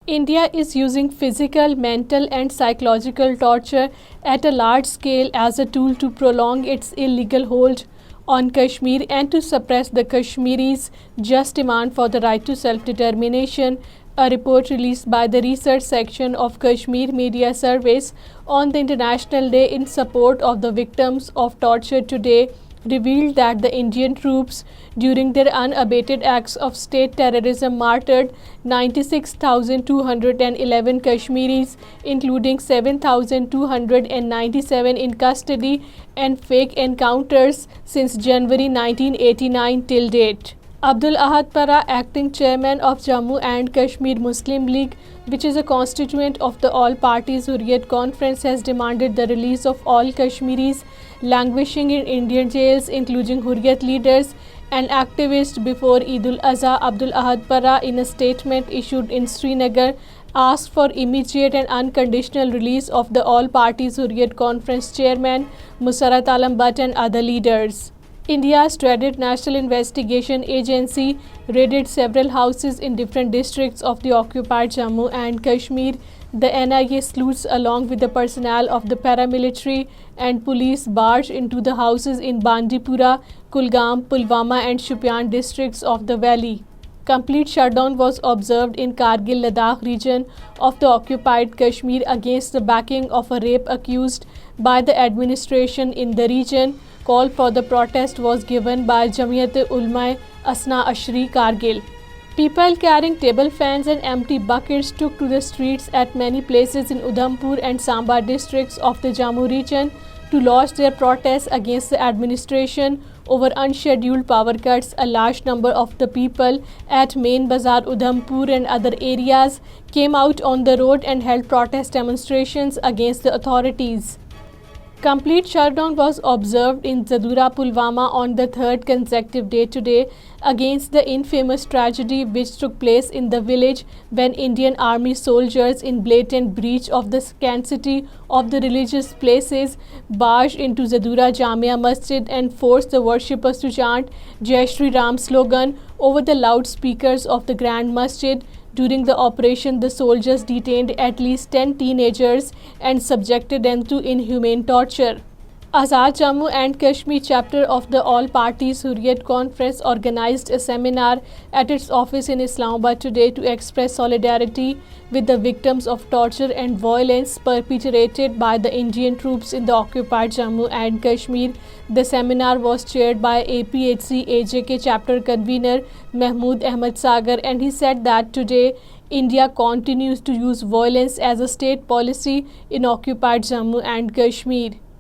India is using physical, mental, and psychological torture at a large scale as a tool to prolong its illegal hold on Kashmir and to suppress the Kashmiris' just demand for the right to self-determination, a report released by the research section of Kashmir Media Service on the International Day in support of the victims of torture today revealed that the Indian troops, during their unabated acts of state terrorism, martyred 96,211 Kashmiris, including 7,297 in custody and fake encounters since January 1989 till date. Abdul Ahad Para, acting chairman of Jammu and Kashmir Muslim League, which is a constituent of the All Parties Hurriyat Conference, has demanded the release of all Kashmiris languishing in Indian jails, including Hurriyat leaders and activists, before Eid ul-Azha. Abdul Ahad Para, in a statement issued in Srinagar, asked for immediate and unconditional release of the All Parties Hurriyat Conference chairman Musarrat Alam Butt and other leaders. India's dreaded National Investigation Agency raided several houses in different districts of the occupied Jammu and Kashmir. The NIA sleuths, along with the personnel of the paramilitary and police, barged into the houses in Bandipora, Kulgam, Pulwama and Shopian districts of the valley. Complete shutdown was observed in Kargil, Ladakh region of the occupied Kashmir against the backing of a rape accused by the administration in the region. Call for the protest was given by Jamiat Ulma Asna Ashri Kargil. People carrying table fans and empty buckets took to the streets at many places in Udhampur and Samba districts of the Jammu region to lodge their protests against the administration over unscheduled power cuts. A large number of the people at Main Bazaar, Udhampur and other areas came out on the road and held protest demonstrations against the authorities. Complete shutdown was observed in Zadoora, Pulwama on the third consecutive day today against the infamous tragedy which took place in the village when Indian Army soldiers, in blatant breach of the sanctity of the religious places, barged into Zadoora Jamia Masjid and forced the worshippers to chant Jai Shri Ram slogan over the loudspeakers of the Grand Masjid. During the operation, the soldiers detained at least 10 teenagers and subjected them to inhumane torture. Azad Jammu and Kashmir chapter of the All Parties Hurriyat Conference organized a seminar at its office in Islamabad today to express solidarity with the victims of torture and violence perpetrated by the Indian troops in the occupied Jammu and Kashmir. The seminar was chaired by APHC AJK chapter convener Mahmood Ahmad Sagar, and he said that today India continues to use violence as a state policy in occupied Jammu and Kashmir.